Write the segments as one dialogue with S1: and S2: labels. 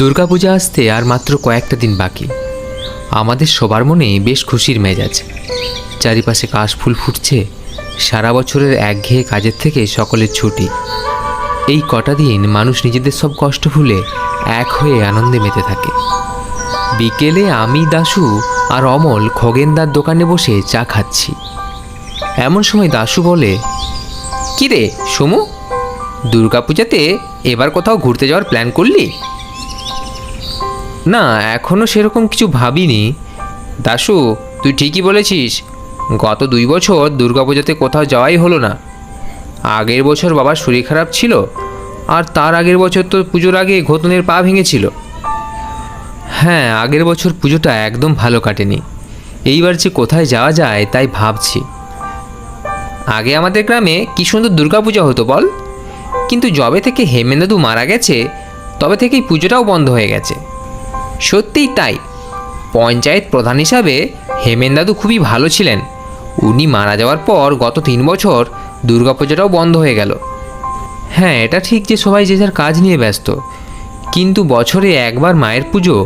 S1: দুর্গাপূজা আসতে আর মাত্র কয়েকটা দিন বাকি। আমাদের সবার মনে বেশ খুশির মেজাজ। চারিপাশে কাশফুল ফুটছে। সারা বছরের একঘেয়ে কাজের থেকে সকলের ছুটি। এই কটা দিন মানুষ নিজেদের সব কষ্ট ভুলে এক হয়ে আনন্দে মেতে থাকে। বিকেলে আমি, দাশু আর অমল খগেনদার দোকানে বসে চা খাচ্ছি। এমন সময় দাশু বলে, "কি রে সমু, দুর্গাপূজাতে এবার কোথাও ঘুরতে যাওয়ার প্ল্যান করলি?" "না, এখনও সেরকম কিছু ভাবিনি। দাশু, তুই ঠিকই বলেছিস, গত 2 বছর দুর্গাপূজাতে কোথাও যাওয়াই হলো না। আগের বছর বাবার শরীর খারাপ ছিল, আর তার আগের বছর তো পুজোর আগে ঘোতনের পা ভেঙেছিল। হ্যাঁ, আগের বছর পুজোটা একদম ভালো কাটেনি। এইবার যে কোথায় যাওয়া যায় তাই ভাবছি। আগে আমাদের গ্রামে কী সুন্দর দুর্গাপূজা হতো বল, কিন্তু যবে থেকে হেমেন্দাদু মারা গেছে তবে থেকেই পুজোটাও বন্ধ হয়ে গেছে।" সত্যিই তাই। পঞ্চায়েত প্রধান হিসাবে হেমেন্দাদু খুবই ভালো ছিলেন। উনি মারা যাওয়ার পর গত 3 বছর দুর্গাপূজাটাও বন্ধ হয়ে গেল। হ্যাঁ, এটা ঠিক যে সবাই যে যার কাজ নিয়ে ব্যস্ত, কিন্তু বছরে একবার মায়ের পুজো,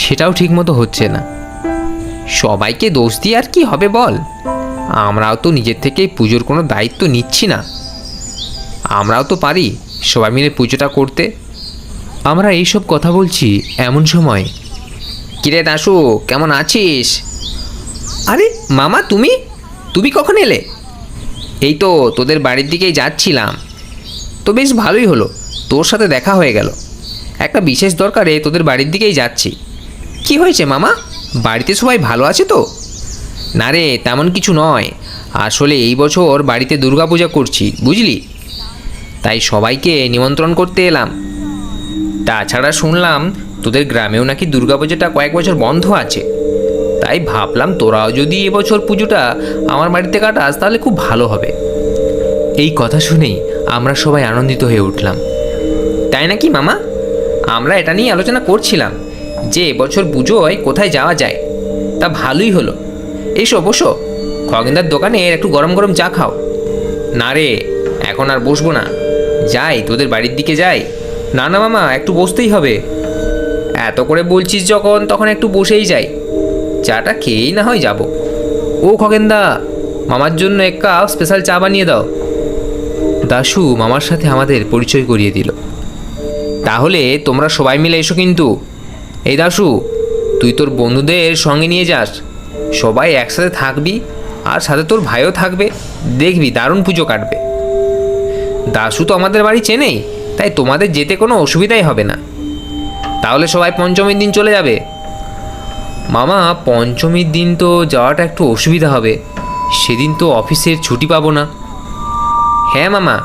S1: সেটাও ঠিকমতো হচ্ছে না। সবাইকে দোষ দিয়ে আর কি হবে বল, আমরাও তো নিজের থেকেই পুজোর কোনো দায়িত্ব নিচ্ছি না। আমরাও তো পারি সবাই মিলে পুজোটা করতে। আমরা এইসব কথা বলছি এমন সময়, "কিরে দাশু, কেমন আছিস?" "আরে মামা, তুমি কখন এলে?" "এই তো তোদের বাড়ির দিকেই যাচ্ছিলাম। তো বেশ ভালোই হলো, তোর সাথে দেখা হয়ে গেল। একটা বিশেষ দরকারে তোদের বাড়ির দিকেই যাচ্ছি।" "কি হয়েছে মামা, বাড়িতে সবাই ভালো আছে তো?" "না রে, তেমন কিছু নয়। আসলে এই বছর বাড়িতে দুর্গাপূজা করছি, বুঝলি, তাই সবাইকে নিমন্ত্রণ করতে এলাম। তাছাড়া শুনলাম তোদের গ্রামেও নাকি দুর্গাপূজাটা কয়েক বছর বন্ধ আছে, তাই ভাবলাম তোরাও যদি এবছর পুজোটা আমার বাড়িতে কাটাস তাহলে খুব ভালো হবে।" এই কথা শুনেই আমরা সবাই আনন্দিত হয়ে উঠলাম। "তাই নাকি মামা? আমরা এটা নিয়ে আলোচনা করছিলাম যে এবছর পুজোয় কোথায় যাওয়া যায়। তা ভালোই হলো। এসো বসো, খগেনদার দোকানে একটু গরম গরম চা খাও।" "না রে, এখন আর বসবো না, যাই তোদের বাড়ির দিকে যাই।" "না না মামা, একটু বসতেই হবে। এত করে বলছিস যখন, তখন একটু বসেই যাই। চাটা খেয়েই না হয় যাব। ও খগেনদা, মামার জন্য 1 কাপ স্পেশাল চা বানিয়ে দাও।" দাশু মামার সাথে আমাদের পরিচয় করিয়ে দিল। "তাহলে তোমরা সবাই মিলে এসো কিন্তু। এই দাশু, তুই তোর বন্ধুদের সঙ্গে নিয়ে যাস, সবাই একসাথে থাকবি, আর সাথে তোর ভাইও থাকবে। দেখবি দারুণ পুজো কাটবে। দাশু তো আমাদের বাড়ি চেনেই, তাই তোমাদের যেতে কোনো অসুবিধাই হবে না। তাহলে সবাই পঞ্চমীর দিন চলে যাবে?" "মামা, পঞ্চমীর দিন তো যাওয়াটা একটু অসুবিধা হবে, সেদিন তো অফিসের ছুটি পাবো না।" "হ্যাঁ মামা,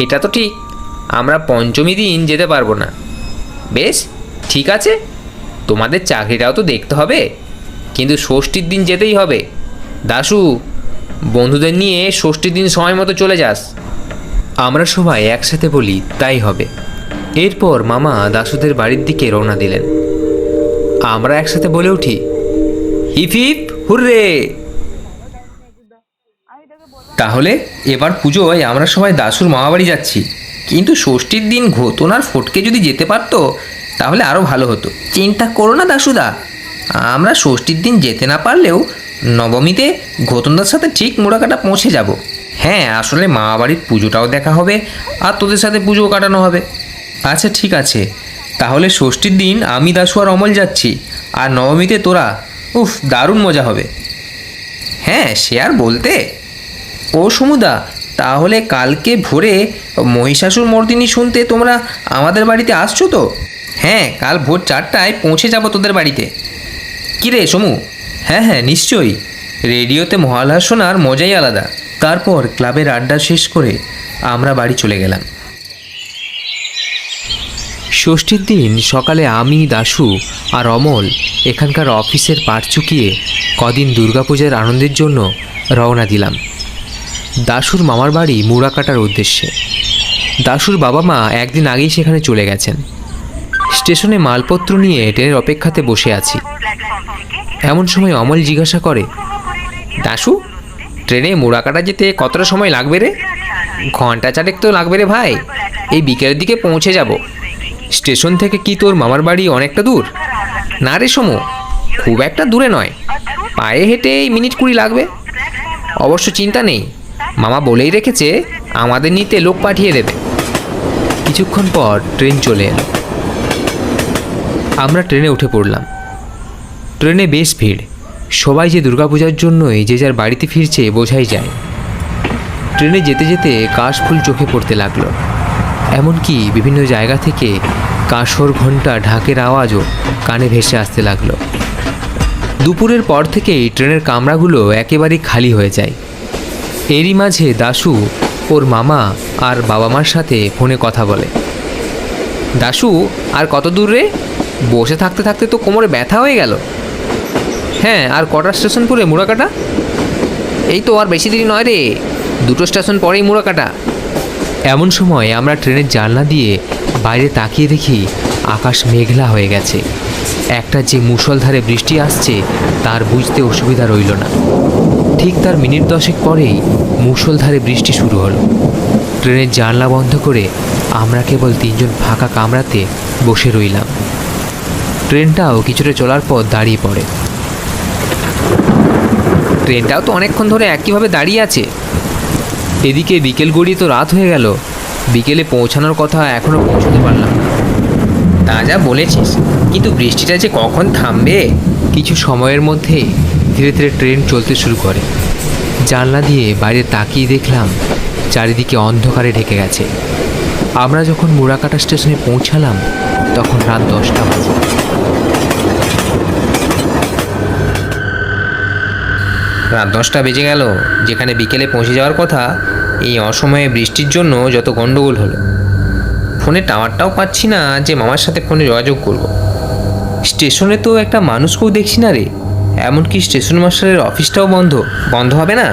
S1: এটা তো ঠিক, আমরা পঞ্চমী দিন যেতে পারবো না। বেশ ঠিক আছে, তোমাদের চাকরিটাও তো দেখতে হবে, কিন্তু ষষ্ঠীর দিন যেতেই হবে। দাশু, বন্ধুদের নিয়ে ষষ্ঠীর দিন সময় মতো চলে যাস।" আমরা সবাই একসাথে বলি তাই হবে। এরপর মামা দাশুদের বাড়ির দিকে রওনা দিলেন। আমরা একসাথে বলে উঠি, "হিপ হিপ হুররে!" তাহলে এবার পুজোয় আমরা সবাই দাশুর মামাবাড়ি যাচ্ছি, কিন্তু ষষ্ঠীর দিন ঘোতন আর ফটকে যদি যেতে পারতো তাহলে আরও ভালো হতো। চিন্তা করো না দাশুদা, আমরা ষষ্ঠীর দিন যেতে না পারলেও নবমীতে ঘোতনদার সাথে ঠিক মোড়াকাটা পৌঁছে যাব। হ্যাঁ, আসলে মামাবাড়ির পুজোটাও দেখা হবে, আর তোদের সাথে পুজোও কাটানো হবে। আচ্ছা ঠিক আছে, তাহলে ষষ্ঠীর দিন আমি, দাশু আর অমল যাচ্ছি, আর নবমীতে তোরা। উফ, দারুণ মজা হবে। হ্যাঁ, সে আর বলতে। ও সমুদা, তাহলে কালকে ভোরে মহিষাসুর মর্দিনী শুনতে তোমরা আমাদের বাড়িতে আসছো তো? হ্যাঁ, কাল ভোর 4টায় পৌঁছে যাব তোদের বাড়িতে। কী রে সমু? হ্যাঁ হ্যাঁ, নিশ্চয়ই। রেডিওতে মহালয়া শোনার মজাই আলাদা। তারপর ক্লাবের আড্ডা শেষ করে আমরা বাড়ি চলে গেলাম। ষষ্ঠীর দিন সকালে আমি, দাশু আর অমল এখানকার অফিসের পাট চুকিয়ে কদিন দুর্গাপূজার আনন্দের জন্য রওনা দিলাম দাশুর মামার বাড়ি মুড়া কাটার উদ্দেশ্যে। দাশুর বাবা মা একদিন আগেই সেখানে চলে গেছেন। স্টেশনে মালপত্র নিয়ে ট্রেনের অপেক্ষাতে বসে আছি। এমন সময় অমল জিজ্ঞাসা করে, "দাশু, ট্রেনে মুড়া কাটা যেতে কতটা সময় লাগবে রে?" "ঘন্টা 4 তো লাগবে রে ভাই, এই বিকেলের দিকে পৌঁছে যাব।" স্টেশন থেকে কি তোর মামার বাড়ি অনেকটা দূর? না রে সমু, খুব একটা দূরে নয়, পায়ে হেঁটে মিনিট 20 লাগবে। অবশ্য চিন্তা নেই, মামা বলেই রেখেছে আমাদের নিতে লোক পাঠিয়ে দেবে। কিছুক্ষণ পর ট্রেন চলে এলো। আমরা ট্রেনে উঠে পড়লাম। ট্রেনে বেশ ভিড়, সবাই যে দুর্গাপূজার জন্যই যে যার বাড়িতে ফিরছে বোঝাই যায়। ট্রেনে যেতে যেতে কাশফুল চোখে পড়তে লাগলো। এমনকি বিভিন্ন জায়গা থেকে কাঁসর ঘণ্টা ঢাকের আওয়াজও কানে ভেসে আসতে লাগলো। দুপুরের পর থেকেই ট্রেনের কামরাগুলো একেবারেই খালি হয়ে যায়। এরই মাঝে দাশু ওর মামা আর বাবা মার সাথে ফোনে কথা বলে। দাশু, আর কত দূর রে? বসে থাকতে থাকতে তো কোমরে ব্যথা হয়ে গেল। হ্যাঁ, আর কটা স্টেশন পরে মুড়াকাটা? এই তো আর বেশি দেরি নয় রে, 2টো স্টেশন পরেই মুড়াকাটা। এমন সময় আমরা ট্রেনের জানলা দিয়ে বাইরে তাকিয়ে দেখি আকাশ মেঘলা হয়ে গেছে। একটা যে মুষলধারে বৃষ্টি আসছে তার বুঝতে অসুবিধা রইল না। ঠিক তার মিনিট 10 পরেই মুষলধারে বৃষ্টি শুরু হলো। ট্রেনের জানলা বন্ধ করে আমরা কেবল 3 জন ফাঁকা কামরাতে বসে রইলাম। ট্রেনটাও কিছুটা চলার পর দাঁড়িয়ে পড়ে। ট্রেনটাও তো অনেকক্ষণ ধরে একইভাবে দাঁড়িয়ে আছে। এদিকে বিকেল গড়িয়ে তো রাত হয়ে গেল, বিকেলে পৌঁছানোর কথা এখনও পৌঁছতে পারলাম না। তা যা বলেছিস, কিন্তু বৃষ্টিটা যে কখন থামবে। কিছু সময়ের মধ্যেই ধীরে ধীরে ট্রেন চলতে শুরু করে। জানলা দিয়ে বাইরে তাকিয়ে দেখলাম চারিদিকে অন্ধকারে ঢেকে গেছে। আমরা যখন মুড়াকাটা স্টেশনে পৌঁছালাম তখন রাত 10টা বাজে। রাত 10টা বেজে গেল, যেখানে বিকেলে পৌঁছে যাওয়ার কথা। এই অসময়ে বৃষ্টির জন্য যত গণ্ডগোল হলো। ফোনে টাওয়ারটাও পাচ্ছি না যে মামার সাথে ফোনে যোগাযোগ করব। স্টেশনে তো একটা মানুষকেও দেখছি না রে, এমনকি স্টেশন মাস্টারের অফিসটাও বন্ধ হবে না।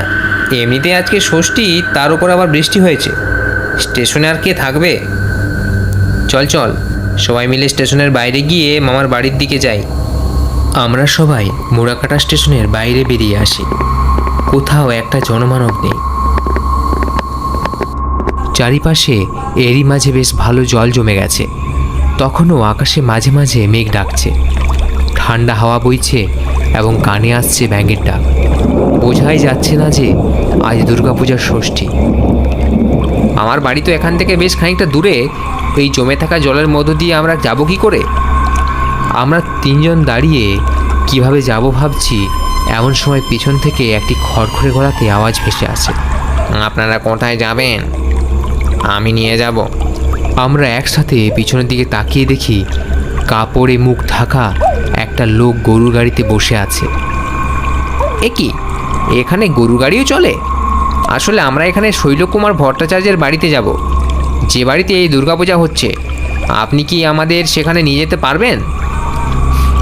S1: এমনিতে আজকে ষষ্ঠী, তার উপর আবার বৃষ্টি হয়েছে, স্টেশনে আর কে থাকবে? চল সবাই মিলে স্টেশনের বাইরে গিয়ে মামার বাড়ির দিকে যাই। আমরা সবাই মুড়াকাটা স্টেশনের বাইরে বেরিয়ে আসি। কোথাও একটা জনমানব নেই। চারিপাশে এরই মাঝে বেশ ভালো জল জমে গেছে। তখনও আকাশে মাঝে মাঝে মেঘ ডাকছে, ঠান্ডা হাওয়া বইছে এবং কানে আসছে ব্যাঙের ডাক। বোঝাই যাচ্ছে না যে আজ দুর্গাপূজার ষষ্ঠী। আমার বাড়ি তো এখান থেকে বেশ খানিকটা দূরে। এই জমে থাকা জলের মধ্য দিয়ে আমরা যাব কি করে? আমরা 3 জন দাঁড়িয়ে কিভাবে যাব ভাবছি, এমন সময় পিছন থেকে একটি খড়খড়ে গলাতে আওয়াজ ভেসে আসে। আপনারা কোথায় যাবেন? আমি নিয়ে যাব। আমরা একসাথে পিছনের দিকে তাকিয়ে দেখি কাপড়ে মুখ ঢাকা একটা লোক গরুর গাড়িতে বসে আছে। এ কি, এখানে গরু গাড়িও চলে? আসলে আমরা এখানে শৈলকুমার ভট্টাচার্যের বাড়িতে যাব, যে বাড়িতে এই দুর্গাপূজা হচ্ছে। আপনি কি আমাদের সেখানে নিয়ে যেতে পারবেন?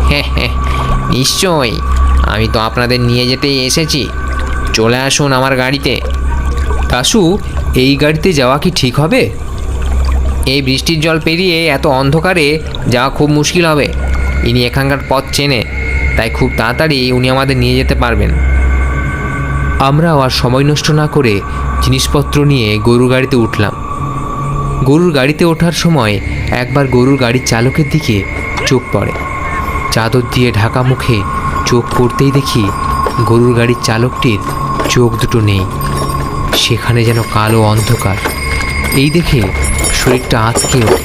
S1: হ্যাঁ, নিশ্চয়ই, আমি তো আপনাদের নিয়ে যেতেই এসেছি। চলে আসুন আমার গাড়িতে। দাশু, এই গাড়িতে যাওয়া কি ঠিক হবে? এই বৃষ্টির জল পেরিয়ে এত অন্ধকারে যাওয়া খুব মুশকিল হবে। ইনি এখানকার পথ চেনে, তাই খুব তাড়াতাড়ি উনি আমাদের নিয়ে যেতে পারবেন। আমরাও আর সময় নষ্ট না করে জিনিসপত্র নিয়ে গরুর গাড়িতে উঠলাম। গরুর গাড়িতে ওঠার সময় একবার গরুর গাড়ির চালকের দিকে চোখ পড়ে। চাদর দিয়ে ঢাকা মুখে চোখ পড়তেই দেখি গরুর গাড়ির চালকটির চোখ দুটো নেই, সেখানে যেন কালো অন্ধকার। এই দেখে শরীরটা আঁতকে ওঠে।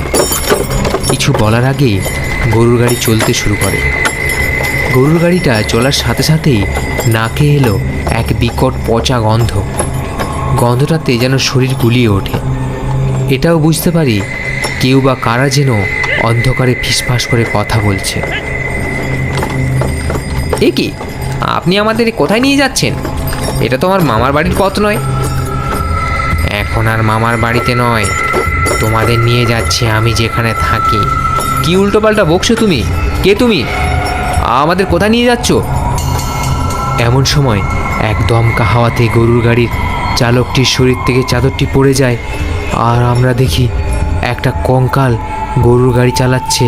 S1: কিছু বলার আগেই গরুর গাড়ি চলতে শুরু করে। গরুর গাড়িটা চলার সাথে সাথেই নাকে এলো এক বিকট পচা গন্ধ। গন্ধটাতে যেন শরীর গুলিয়ে ওঠে। এটাও বুঝতে পারি কেউ বা কারা যেন অন্ধকারে ফিসফাস করে কথা বলছে। এ কি, আপনি আমাদের কোথায় নিয়ে যাচ্ছেন? এটা তো আমার মামার বাড়ির পথ নয়। এখন আর মামার বাড়িতে নয়, তোমাদের নিয়ে যাচ্ছি আমি যেখানে থাকি। কি উল্টোপাল্টা বকছো তুমি? কে তুমি? আমাদের কোথায় নিয়ে যাচ্ছ? এমন সময় এক দমকা হাওয়াতে গরুর গাড়ির চালকটির শরীর থেকে চাদরটি পড়ে যায়, আর আমরা দেখি একটা কঙ্কাল গরুর গাড়ি চালাচ্ছে,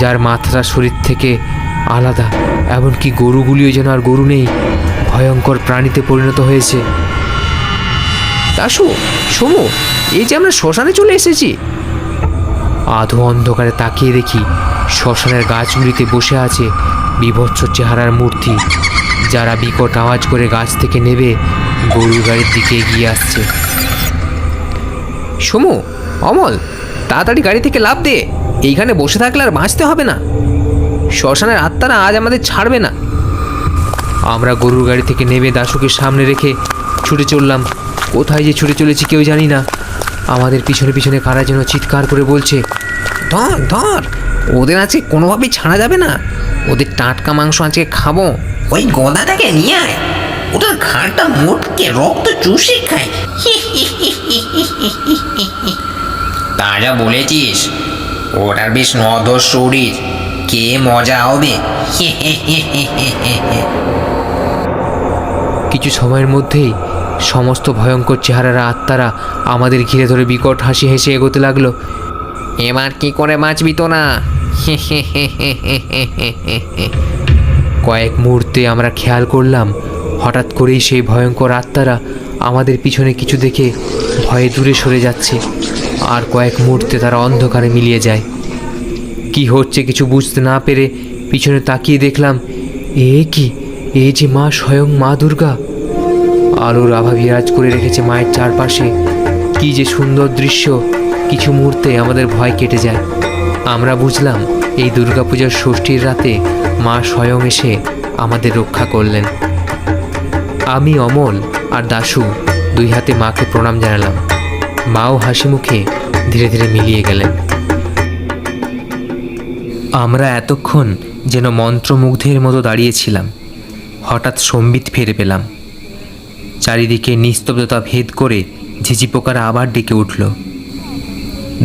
S1: যার মাথাটা শরীর থেকে আলাদা। এমনকি গরুগুলিও যেন আর গরু নেই, ভয়ঙ্কর প্রাণীতে পরিণত হয়েছে। দাশু, সমু, এই যে আমরা শ্মশানে চলে এসেছি। আধো অন্ধকারে তাকিয়ে দেখি শ্মশানের গাছগুলিতে বসে আছে বীভৎস চেহারার মূর্তি, যারা বিকট আওয়াজ করে গাছ থেকে নেবে গরুর গাড়ির দিকে এগিয়ে আসছে। সমু, অমল, তাড়াতাড়ি গাড়ি থেকে লাফ দে, এইখানে বসে থাকলে আর বাঁচতে হবে না। শ্মশানের আত্মারা আজ আমাদের ছাড়বে না। আমরা গরুর গাড়ি থেকে নেমে দাশুকে সামনে রেখে ছুটে চললাম। কোথায় যে ছুটে চলেছি কেউ জানি না। আমাদের পিছনে পিছনে কারা যেন চিৎকার করে বলছে, ধর ধর, ওদের আজকে কোনোভাবেই ছাড়া যাবে না, ওদের টাটকা মাংস আজকে খাবো।
S2: ওই গদাটাকে নিয়ে আয়, ওটার ঘাড়টা মোটকে রক্ত চুষে খায়। তা যা বলেছিস, ওটার বেশ নধর শরীর, কে মজা হবে।
S1: কিছু সময়ের মধ্যেই সমস্ত ভয়ঙ্কর চেহারারা আত্মারা আমাদের ঘিরে ধরে বিকট হাসি হেসে এগোতে লাগলো। এবার কি করে বাঁচবি তো না। কয়েক মুহূর্তে আমরা খেয়াল করলাম হঠাৎ করেই সেই ভয়ঙ্কর আত্মারা আমাদের পিছনে কিছু দেখে ভয়ে দূরে সরে যাচ্ছে, আর কয়েক মুহূর্তে তারা অন্ধকারে মিলিয়ে যায়। কি হচ্ছে কিছু বুঝতে না পেরে পিছনে তাকিয়ে দেখলাম, কি এই যে মা, স্বয়ং মা দুর্গা। আলোর আভা বিরাজ করে রেখেছে মায়ের চারপাশে। কি যে সুন্দর দৃশ্য। কিছু মুহূর্তে আমাদের ভয় কেটে যায়। আমরা বুঝলাম এই দুর্গাপূজার ষষ্ঠীর রাতে মা স্বয়ং এসে আমাদের রক্ষা করলেন। আমি, অমল আর দাশু দুই হাতে মাকে প্রণাম জানালাম। মাও হাসি মুখে ধীরে ধীরে মিলিয়ে গেলেন। আমরা এতক্ষণ যেন মন্ত্রমুগ্ধের মতো দাঁড়িয়েছিলাম। হঠাৎ সম্বিত ফিরে পেলাম। চারিদিকে নিস্তব্ধতা ভেদ করে ঝিঝি পোকারা আবার ডেকে উঠল।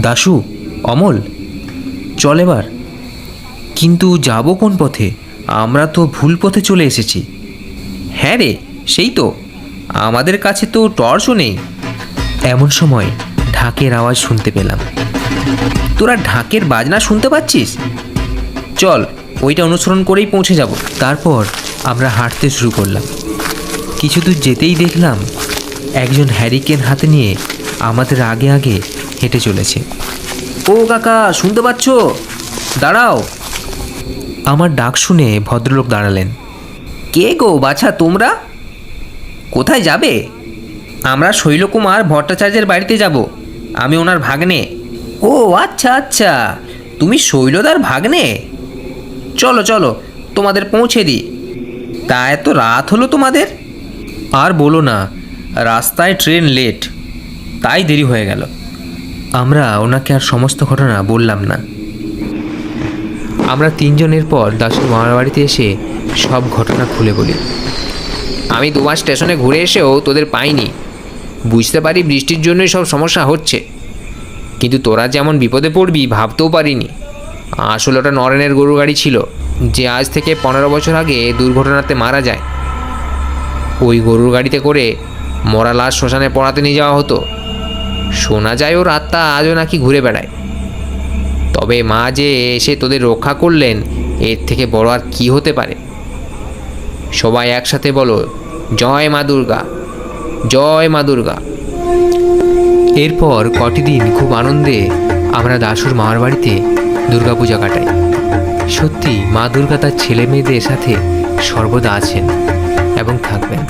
S1: দাশু, অমল, চল এবার। কিন্তু যাব কোন পথে? আমরা তো ভুল পথে চলে এসেছি। হ্যাঁ রে, সেই তো, আমাদের কাছে তো টর্চও নেই। এমন সময় ঢাকের আওয়াজ শুনতে পেলাম। তোরা ঢাকের বাজনা শুনতে পাচ্ছিস? চল, ওইটা অনুসরণ করেই পৌঁছে যাব। তারপর আমরা হাঁটতে শুরু করলাম। কিছু দূর যেতেই দেখলাম একজন হ্যারিকেন হাতে নিয়ে আমাদের আগে আগে হেঁটে চলেছে। ও কাকা, শুনতে পাচ্ছ? দাঁড়াও। আমার ডাক শুনে ভদ্রলোক দাঁড়ালেন। কে গো বাছা, তোমরা কোথায় যাবে? আমরা শৈলকুমার ভট্টাচার্যের বাড়িতে যাব। আমি ওনার ভাগ্নে। ও আচ্ছা আচ্ছা, তুমি শৈলদার ভাগ্নে। চলো চলো, তোমাদের পৌঁছে দিই। তা এত রাত হলো তোমাদের? আর বলো না, রাস্তায় ট্রেন লেট, তাই দেরি হয়ে গেল। আমরা ওনাকে আর সমস্ত ঘটনা বললাম না। আমরা তিনজনের পর দাশুর মামার বাড়িতে এসে সব ঘটনা খুলে বলি। আমি দুবার স্টেশনে ঘুরে এসেও তোদের পাইনি। বুঝতে পারি বৃষ্টির জন্যই সব সমস্যা হচ্ছে, কিন্তু তোরা যেমন বিপদে পড়বি ভাবতেও পারিনি। আসলে ওটা নরেনের গরুর গাড়ি ছিল, যে আজ থেকে 15 বছর আগে দুর্ঘটনাতে মারা যায়। ওই গরুর গাড়িতে করে মরা লাশ শ্মশানে পড়াতে নিয়ে যাওয়া হতো। শোনা যায় ওর আত্মা আজও নাকি ঘুরে বেড়ায়। তবে মা যে এসে তোদের রক্ষা করলেন, এর থেকে বড় আর কী হতে পারে। সবাই একসাথে বলো, জয় মা দুর্গা, জয় মা দুর্গা। এরপর কটি দিন খুব আনন্দে আমরা দাশুর মামার বাড়িতে দুর্গাপূজা কাটাই। সত্যি মা দুর্গা তার ছেলে মেয়েদের সাথে সর্বদা আছেন এবং থাকবেন।